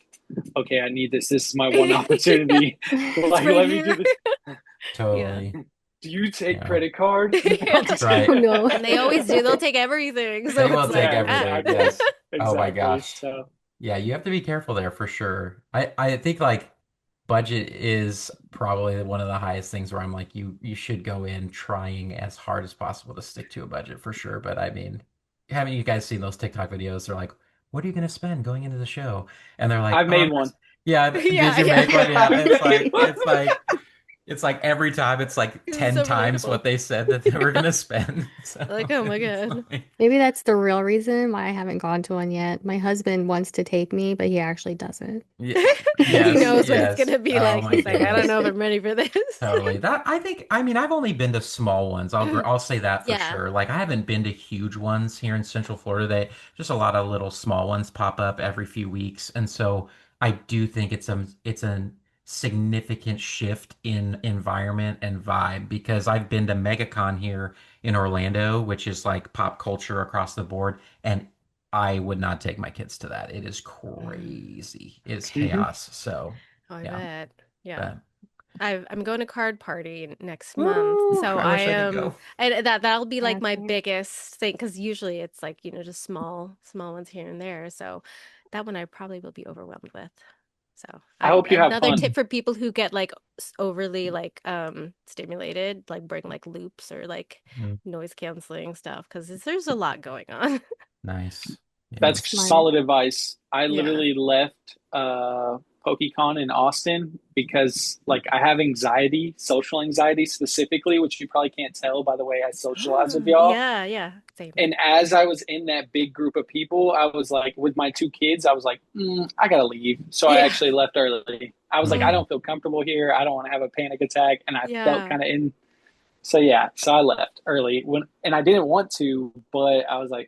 Speaker 3: okay, I need this. This is my one
Speaker 2: Yeah.
Speaker 3: opportunity.
Speaker 2: It's
Speaker 3: Like,
Speaker 2: right
Speaker 3: let me do
Speaker 2: here.
Speaker 3: this.
Speaker 2: Yeah.
Speaker 1: Totally.
Speaker 3: Do you take
Speaker 1: Yeah.
Speaker 3: credit card?
Speaker 2: Yeah.
Speaker 3: I'm just
Speaker 1: Right.
Speaker 4: Oh
Speaker 3: kidding.
Speaker 4: no.
Speaker 2: And they always do. They'll take everything. So
Speaker 1: They will
Speaker 2: it's
Speaker 1: take
Speaker 2: like,
Speaker 3: Yeah,
Speaker 2: ah.
Speaker 1: everything.
Speaker 3: exactly.
Speaker 1: Yes. Oh my
Speaker 3: Exactly.
Speaker 1: gosh.
Speaker 3: So
Speaker 1: Yeah, you have to be careful there for sure. I think like budget is probably one of the highest things where I'm like you should go in trying as hard as possible to stick to a budget for sure. But I mean, haven't you guys seen those TikTok videos? They're like, what are you gonna spend going into the show? And they're like,
Speaker 3: I've
Speaker 1: oh,
Speaker 3: made one.
Speaker 1: yeah, did
Speaker 2: Yeah,
Speaker 1: you
Speaker 2: yeah.
Speaker 1: make one? Yeah.
Speaker 3: I've made one.
Speaker 1: It's like every time it's like
Speaker 2: It's
Speaker 1: 10
Speaker 2: so
Speaker 1: times
Speaker 2: relatable.
Speaker 1: what they said that they were gonna spend. So
Speaker 2: Like, oh my
Speaker 1: it's
Speaker 2: God.
Speaker 1: like
Speaker 4: Maybe that's the real reason why I haven't gone to one yet. My husband wants to take me, but he actually doesn't.
Speaker 1: yeah,
Speaker 2: He
Speaker 1: yes,
Speaker 2: knows what it's
Speaker 1: yes.
Speaker 2: gonna be
Speaker 1: Oh
Speaker 2: like.
Speaker 1: my
Speaker 2: He's like, I don't
Speaker 1: goodness.
Speaker 2: know if I'm ready for this.
Speaker 1: Totally. That I think I mean I've only been to small ones. I'll say that for
Speaker 2: Yeah.
Speaker 1: sure. Like I haven't been to huge ones here in Central Florida. They just a lot of little small ones pop up every few weeks. And so I do think it's a significant shift in environment and vibe because I've been to MegaCon here in Orlando, which is like pop culture across the board, and I would not take my kids to that. It is crazy. It is
Speaker 2: Okay.
Speaker 3: Mhm.
Speaker 1: chaos. So
Speaker 2: Oh, I
Speaker 1: yeah.
Speaker 2: bet. Yeah.
Speaker 1: But
Speaker 2: I'm going to card party next month.
Speaker 1: woo,
Speaker 2: So
Speaker 1: I
Speaker 2: I
Speaker 1: wish I could
Speaker 2: am,
Speaker 1: go.
Speaker 2: and that'll be like
Speaker 4: That's
Speaker 2: my
Speaker 4: right.
Speaker 2: biggest thing because usually it's like, just small ones here and there. So that one I probably will be overwhelmed with. So
Speaker 3: I hope you have
Speaker 2: another
Speaker 3: fun.
Speaker 2: tip for people who get like overly like stimulated, like bring like loops or like
Speaker 1: Mm,
Speaker 2: noise canceling stuff because there's a lot going on.
Speaker 1: nice. Yeah.
Speaker 3: That's
Speaker 4: Smart.
Speaker 3: solid advice. I
Speaker 2: Yeah.
Speaker 3: literally left PokeCon in Austin because like I have anxiety, social anxiety specifically, which you probably can't tell by the way I socialize with y'all.
Speaker 2: Yeah, same.
Speaker 3: And as I was in that big group of people, I was like, with my two kids, I was like, I gotta leave. So I
Speaker 2: Yeah.
Speaker 3: actually left early. I was like, I
Speaker 1: Mhm.
Speaker 3: don't feel comfortable here. I don't want to have a panic attack. And I felt
Speaker 2: Yeah.
Speaker 3: kind of in. So yeah, so I left early and I didn't want to, but I was like,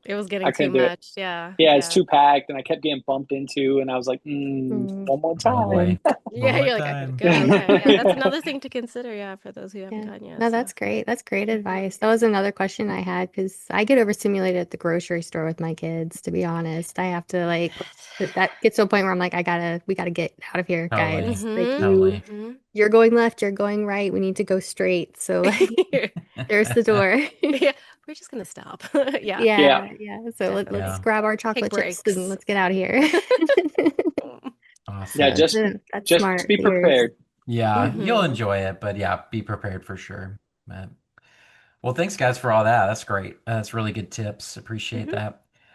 Speaker 2: It was
Speaker 3: I
Speaker 2: getting too
Speaker 3: couldn't do it.
Speaker 2: much. Yeah.
Speaker 3: Yeah, it's
Speaker 2: Yeah.
Speaker 3: too packed, and I kept getting bumped into, and I was like,
Speaker 4: Mm,
Speaker 3: one more
Speaker 1: Oh
Speaker 3: time.
Speaker 1: boy. One
Speaker 2: Yeah,
Speaker 1: more
Speaker 2: you're like, I gotta
Speaker 1: time.
Speaker 2: go. Okay. Yeah, that's another thing to consider, yeah, for those who haven't
Speaker 4: yeah.
Speaker 2: gone yet.
Speaker 4: No,
Speaker 2: So
Speaker 4: that's great. That's great
Speaker 2: Mhm.
Speaker 4: advice. That was another question I had because I get overstimulated at the grocery store with my kids, to be honest. I have to like that gets to a point where I'm like, we gotta get out of here,
Speaker 1: Totally.
Speaker 4: guys. Like
Speaker 2: Mm-hmm.
Speaker 1: Totally.
Speaker 4: you're going left, you're going right. We need to go straight. So like there's the door.
Speaker 2: Yeah, we're just gonna stop. Yeah,
Speaker 3: Yeah,
Speaker 4: Yeah. So let's
Speaker 2: definitely.
Speaker 1: Yeah.
Speaker 4: grab our
Speaker 2: Take
Speaker 4: chocolate chips and
Speaker 2: breaks.
Speaker 4: let's get out of here.
Speaker 3: yeah.
Speaker 1: Awesome.
Speaker 4: So that's
Speaker 3: Just
Speaker 4: smart.
Speaker 3: be
Speaker 4: Yours.
Speaker 3: prepared.
Speaker 1: Yeah, you'll
Speaker 2: Mm-hmm.
Speaker 1: enjoy it, but yeah, be prepared for sure. But, well, thanks guys for all that. That's great. That's really good tips. Appreciate
Speaker 2: Mm-hmm.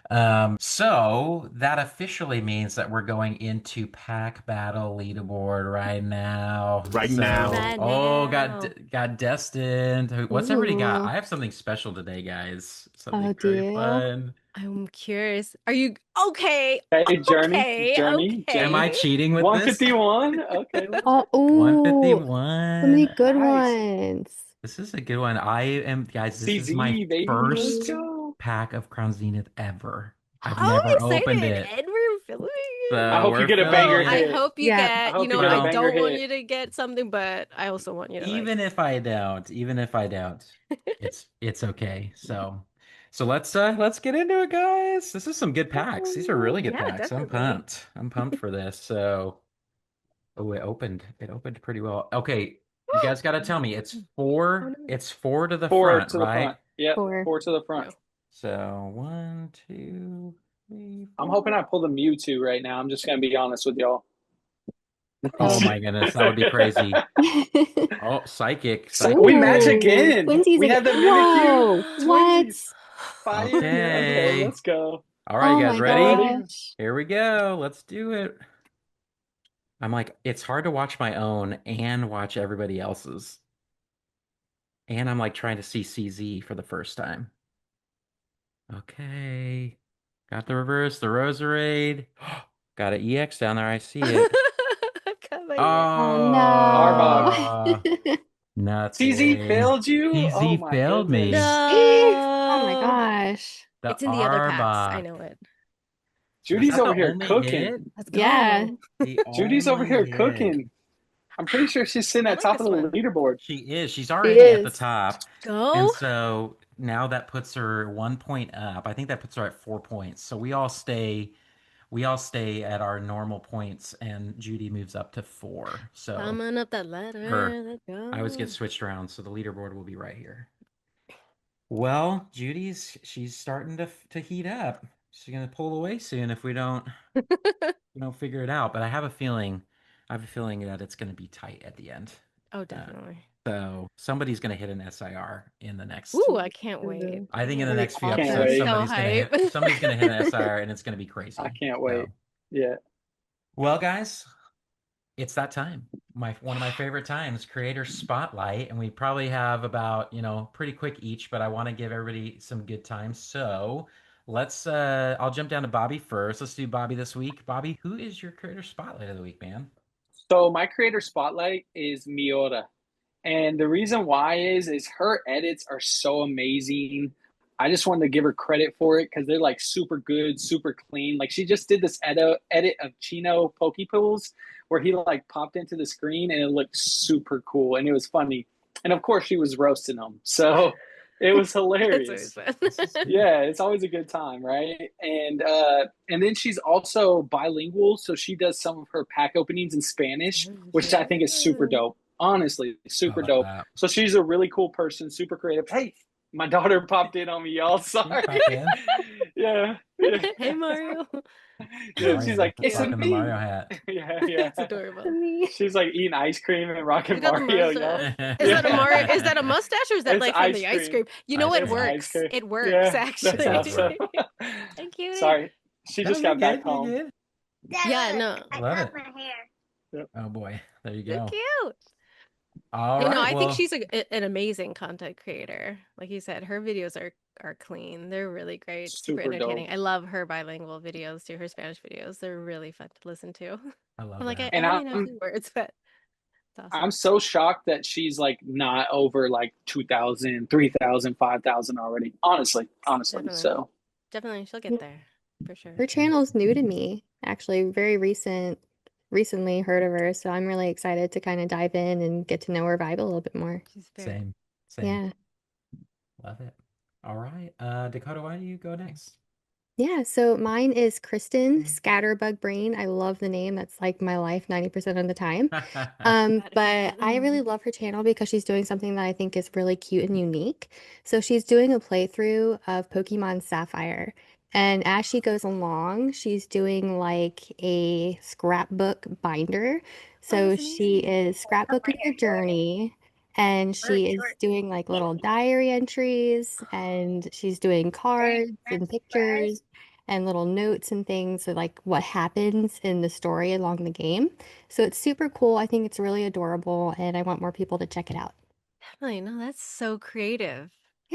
Speaker 1: that. So that officially means that we're going into pack battle leaderboard right now.
Speaker 6: Right
Speaker 1: So,
Speaker 6: now.
Speaker 2: Right
Speaker 1: oh,
Speaker 2: now.
Speaker 1: got destined. What's everybody got?
Speaker 4: Ooh.
Speaker 1: I have something special today, guys.
Speaker 4: Oh,
Speaker 1: Something
Speaker 4: do
Speaker 1: very
Speaker 4: you?
Speaker 1: fun.
Speaker 2: I'm curious. Are you okay?
Speaker 3: Okay,
Speaker 2: Okay,
Speaker 1: Am I
Speaker 2: okay.
Speaker 1: cheating with this?
Speaker 3: 151. Okay, let's
Speaker 4: Oh, ooh, so many
Speaker 1: 151.
Speaker 4: good
Speaker 3: nice.
Speaker 4: ones.
Speaker 1: This is a good one. Guys, this is my
Speaker 3: CZ, baby. Let's
Speaker 1: first
Speaker 4: Ooh.
Speaker 3: go.
Speaker 1: pack of Crown Zenith ever. I've
Speaker 2: Oh, I'm
Speaker 1: never opened
Speaker 2: excited.
Speaker 1: it.
Speaker 2: And we're filming it.
Speaker 3: I
Speaker 1: So
Speaker 3: hope you
Speaker 1: we're
Speaker 3: get a
Speaker 2: Oh,
Speaker 3: banger
Speaker 1: filming
Speaker 2: I
Speaker 1: it.
Speaker 3: hit.
Speaker 2: hope you
Speaker 4: Yeah.
Speaker 3: I
Speaker 2: get,
Speaker 3: hope you get a
Speaker 2: I
Speaker 1: Well,
Speaker 3: banger
Speaker 2: don't want
Speaker 3: hit.
Speaker 2: you to get something, but I also want you to like.
Speaker 1: even if I don't, it's okay. So let's get into it, guys. This is some good packs. These are really good
Speaker 2: Yeah,
Speaker 1: packs. I'm
Speaker 2: definitely.
Speaker 1: pumped. I'm pumped for this. So oh, it opened. It opened pretty well. Okay, you guys got to tell me
Speaker 2: Oh, no.
Speaker 1: it's four to the
Speaker 3: Four
Speaker 1: front,
Speaker 3: to the
Speaker 1: right?
Speaker 3: front. Yep,
Speaker 4: Four.
Speaker 3: four to the front.
Speaker 2: No.
Speaker 1: So 1, 2, 3,
Speaker 3: I'm hoping
Speaker 1: 4.
Speaker 3: I pull the Mewtwo right now. I'm just gonna be honest with y'all.
Speaker 1: Oh my goodness, that would be crazy. Oh, psychic.
Speaker 3: We match
Speaker 4: Ooh,
Speaker 3: again.
Speaker 4: twinsies
Speaker 3: We
Speaker 4: again.
Speaker 3: have the Mimikyu
Speaker 4: Whoa, what?
Speaker 3: twinsies. Finally. Okay,
Speaker 1: Okay.
Speaker 3: let's go.
Speaker 1: All right, you
Speaker 4: Oh
Speaker 1: guys
Speaker 4: my
Speaker 3: Y'all
Speaker 1: ready?
Speaker 3: ready?
Speaker 4: gosh.
Speaker 1: Here we go. Let's do it. I'm like, it's hard to watch my own and watch everybody else's. And I'm like trying to see CZ for the first time. Okay. Got the reverse, the Roserade. Got an EX down there. I see it.
Speaker 2: Got my ear.
Speaker 4: Oh no.
Speaker 3: Arbok.
Speaker 1: Oh,
Speaker 3: CZ
Speaker 1: nothing.
Speaker 3: failed you? Oh
Speaker 1: TZ
Speaker 3: my
Speaker 1: failed me.
Speaker 3: goodness.
Speaker 4: Oh my
Speaker 2: No.
Speaker 4: gosh.
Speaker 1: The
Speaker 2: It's in the other packs. I
Speaker 1: Arbok.
Speaker 2: know it.
Speaker 1: Was
Speaker 3: Judy's
Speaker 1: that
Speaker 3: over
Speaker 1: the
Speaker 3: here
Speaker 1: only
Speaker 3: cooking.
Speaker 1: hit?
Speaker 2: Let's
Speaker 4: Yeah.
Speaker 2: go.
Speaker 1: The
Speaker 3: Judy's over
Speaker 1: only
Speaker 3: here
Speaker 1: hit.
Speaker 3: cooking. I'm pretty sure she's sitting
Speaker 2: I
Speaker 3: at
Speaker 2: like
Speaker 3: top of
Speaker 2: this
Speaker 3: the
Speaker 2: one.
Speaker 3: leaderboard.
Speaker 1: She is. She's
Speaker 4: She
Speaker 1: already at the
Speaker 4: is.
Speaker 1: top. And
Speaker 2: Go.
Speaker 1: so now that puts her 1 point up. I think that puts her at 4 points. So we all stay at our normal points and Judy moves up to 4. So
Speaker 2: Coming up that
Speaker 1: her
Speaker 2: ladder. Let's
Speaker 1: I always get
Speaker 2: go.
Speaker 1: switched around, so the leaderboard will be right here. Well, she's starting to heat up. She's gonna pull away soon if we don't figure it out. But I have a feeling that it's gonna be tight at the end.
Speaker 2: Oh,
Speaker 1: Uh,
Speaker 2: definitely.
Speaker 1: so somebody's gonna hit an SIR in the next.
Speaker 2: Ooh, I can't wait.
Speaker 1: I think in the next few
Speaker 3: Can't
Speaker 1: episodes,
Speaker 3: wait.
Speaker 2: So
Speaker 1: somebody's gonna
Speaker 2: hype.
Speaker 1: hit somebody's gonna hit an SIR, and it's gonna be
Speaker 3: I
Speaker 1: crazy.
Speaker 3: can't wait.
Speaker 1: So,
Speaker 3: Yeah.
Speaker 1: well, guys, it's that time. One of my favorite times, creator spotlight, and we probably have about, pretty quick each, but I want to give everybody some good time. So let's I'll jump down to Bobby first. Let's do Bobby this week. Bobby, who is your creator spotlight of the week, man?
Speaker 3: So my creator spotlight is Miota. And the reason why is her edits are so amazing. I just wanted to give her credit for it because they're like super good, super clean. Like she just did this edit of Chino Pokepools where he like popped into the screen and it looked super cool and it was funny. And of course she was roasting him. So it was
Speaker 2: That's always
Speaker 3: hilarious.
Speaker 2: fun.
Speaker 1: This is good.
Speaker 3: Yeah, it's always a good time, right? And then she's also bilingual, so she does some of her pack openings in Spanish, which I think is super
Speaker 2: Yeah.
Speaker 3: dope. Honestly,
Speaker 1: I
Speaker 3: super
Speaker 1: love
Speaker 3: dope.
Speaker 1: that.
Speaker 3: So she's a really cool person, super creative. Hey, my daughter popped in on me, y'all.
Speaker 1: She
Speaker 3: Sorry.
Speaker 1: popped in.
Speaker 3: Yeah, yeah,
Speaker 2: Hey, Mario.
Speaker 3: yeah. She's
Speaker 1: Mario
Speaker 3: like, it's a
Speaker 1: rocking the Mario
Speaker 3: me.
Speaker 1: hat.
Speaker 3: Yeah, yeah.
Speaker 2: It's adorable.
Speaker 4: Me.
Speaker 3: She's like eating ice cream and
Speaker 2: He's
Speaker 3: rocking
Speaker 2: got the
Speaker 3: Mario, y'all.
Speaker 2: mustache. Is that a Mario? Is
Speaker 3: Yeah.
Speaker 2: that a mustache or is that
Speaker 3: It's
Speaker 2: like from
Speaker 3: ice
Speaker 2: the ice
Speaker 3: cream.
Speaker 2: cream? You know,
Speaker 1: Ice
Speaker 2: it
Speaker 3: It's
Speaker 1: cream.
Speaker 3: ice
Speaker 2: works.
Speaker 3: cream.
Speaker 2: It works,
Speaker 3: Yeah,
Speaker 1: It
Speaker 3: that's
Speaker 1: does
Speaker 2: actually.
Speaker 1: work.
Speaker 3: awesome.
Speaker 2: Thank you.
Speaker 3: Sorry, she
Speaker 1: No,
Speaker 3: just
Speaker 1: you're
Speaker 3: got back
Speaker 1: good. You're
Speaker 3: home.
Speaker 1: good.
Speaker 2: Yeah, no.
Speaker 1: I love it.
Speaker 6: my hair.
Speaker 3: Yep.
Speaker 1: Oh boy. There you
Speaker 2: So
Speaker 1: go.
Speaker 2: cute.
Speaker 1: All
Speaker 2: No,
Speaker 1: right.
Speaker 2: I think
Speaker 1: Well,
Speaker 2: she's an amazing content creator. Like you said, her videos are clean. They're really great, super
Speaker 3: Super dope.
Speaker 2: entertaining. I love her bilingual videos too, her Spanish videos. They're really fun to listen to.
Speaker 1: I
Speaker 2: I'm
Speaker 1: love
Speaker 2: like, I
Speaker 1: that.
Speaker 3: And
Speaker 2: only know 2 words, but it's
Speaker 3: I'm
Speaker 2: awesome.
Speaker 3: so shocked that she's like not over like 2,000, 3,000, 5,000 already. Honestly.
Speaker 2: Definitely.
Speaker 3: So
Speaker 2: Definitely, she'll get there for sure.
Speaker 4: Her channel's new to me, actually, recently heard of her, so I'm really excited to kind of dive in and get to know her vibe a little bit more.
Speaker 2: She's very
Speaker 1: Same. Same.
Speaker 4: Yeah.
Speaker 1: Love it. All right. Dakota, why do you go next?
Speaker 4: Yeah, so mine is Kristen Scatterbug Brain. I love the name. That's like my life 90% of the time.
Speaker 2: Got
Speaker 4: But I really love her channel because she's doing something that I think is really cute and unique. So she's doing a playthrough of Pokemon Sapphire. And as she goes along, she's doing like a scrapbook binder.
Speaker 2: Oh,
Speaker 4: So
Speaker 2: that's
Speaker 4: she
Speaker 2: amazing.
Speaker 4: is scrapbooking her journey and she is doing like little diary entries and she's doing cards and pictures and little notes and things of like what happens in the story along the game. So it's super cool. I think it's really adorable, and I want more people to check it out.
Speaker 2: Definitely. No, that's so creative.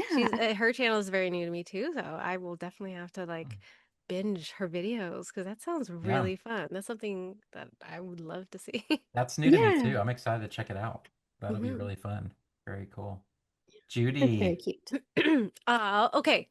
Speaker 2: She's
Speaker 4: Yeah,
Speaker 2: her channel is very new to me too, so I will definitely have to like binge her videos because that sounds
Speaker 1: Yeah,
Speaker 2: really fun. That's something that I would love to see.
Speaker 1: that's new to me
Speaker 4: yeah,
Speaker 1: too. I'm excited to check it out. That'll be
Speaker 2: hmm
Speaker 1: really fun. Very cool.
Speaker 4: it's very
Speaker 1: Judy.
Speaker 4: cute.
Speaker 2: Okay.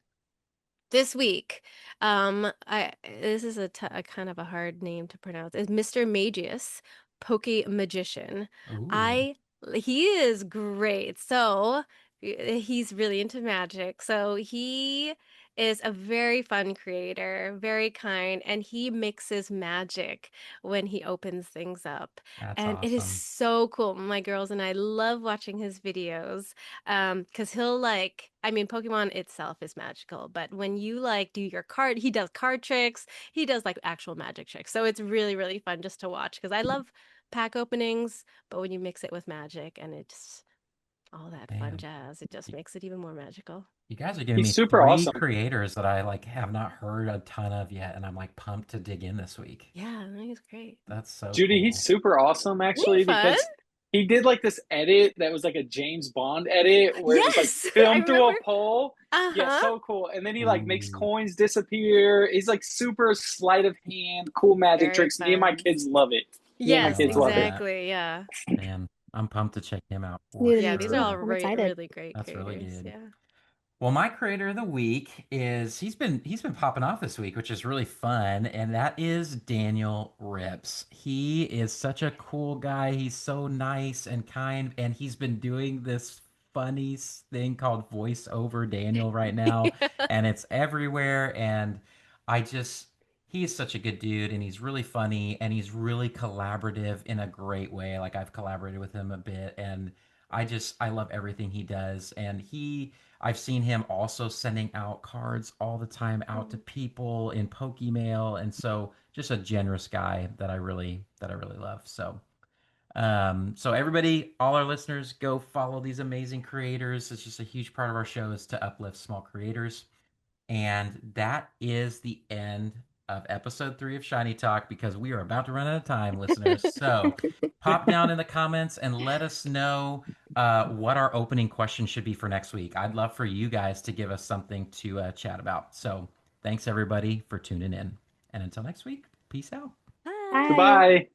Speaker 2: This week, I this is a kind of a hard name to pronounce. It's Mr. Magius, Poke Magician.
Speaker 1: Ooh.
Speaker 2: I He is great. So he's really into magic. So he is a very fun creator, very kind, and he mixes magic when he opens things up.
Speaker 1: That's
Speaker 2: And it is
Speaker 1: awesome.
Speaker 2: so cool. My girls and I love watching his videos. 'Cause he'll like, I mean, Pokemon itself is magical, but when you like do your card, he does card tricks, he does like actual magic tricks. So it's really, really fun just to watch because I love pack openings, but when you mix it with magic and it's all that fun
Speaker 1: Man,
Speaker 2: jazz, it just
Speaker 1: you,
Speaker 2: makes it even more magical.
Speaker 1: you guys are giving
Speaker 3: He's
Speaker 1: me
Speaker 3: super
Speaker 1: three
Speaker 3: awesome.
Speaker 1: creators that I like have not heard a ton of yet, and I'm like pumped to dig in this week.
Speaker 2: Yeah, I think it's great.
Speaker 1: That's so
Speaker 3: Judy, he's
Speaker 1: cool.
Speaker 3: super awesome
Speaker 2: Isn't he
Speaker 3: actually
Speaker 2: fun?
Speaker 3: because he did like this edit that was like a James Bond edit where it was like
Speaker 2: Yes, I
Speaker 3: filmed through
Speaker 2: remember.
Speaker 3: a pole. Yeah,
Speaker 2: Uh-huh.
Speaker 3: so cool. And then he like makes
Speaker 1: Ooh,
Speaker 3: coins disappear. He's like super sleight of hand, cool magic
Speaker 2: Very
Speaker 3: tricks. Me and my
Speaker 2: fun.
Speaker 3: kids love it. Me and my
Speaker 1: I
Speaker 2: Yes,
Speaker 3: kids
Speaker 1: love
Speaker 3: love it.
Speaker 1: that.
Speaker 2: exactly. Yeah.
Speaker 1: Man, I'm pumped to check him out for
Speaker 4: Dude,
Speaker 2: Yeah,
Speaker 4: me
Speaker 2: these are all
Speaker 4: too.
Speaker 1: sure.
Speaker 4: I'm
Speaker 2: re
Speaker 4: excited.
Speaker 2: really great
Speaker 1: That's really
Speaker 2: creators.
Speaker 1: good.
Speaker 2: Yeah.
Speaker 1: Well, my creator of the week is he's been popping off this week, which is really fun, and that is Daniel Rips. He is such a cool guy. He's so nice and kind, and he's been doing this funny thing called voice over Daniel right now, and it's everywhere. And I just he's such a good dude, and he's really funny, and he's really collaborative in a great way. Like I've collaborated with him a bit, and I love everything he does, and I've seen him also sending out cards all the time out to
Speaker 2: Oh.
Speaker 1: people in Pokemail, and so just a generous guy that I really love. So everybody, all our listeners, go follow these amazing creators. It's just a huge part of our show is to uplift small creators. And that is the end of episode 3 of Shiny Talk because we are about to run out of time, listeners. So pop down in the comments and let us know what our opening question should be for next week. I'd love for you guys to give us something to chat about. So thanks, everybody, for tuning in. And until next week, peace out.
Speaker 2: Bye.
Speaker 4: Bye.
Speaker 3: Goodbye.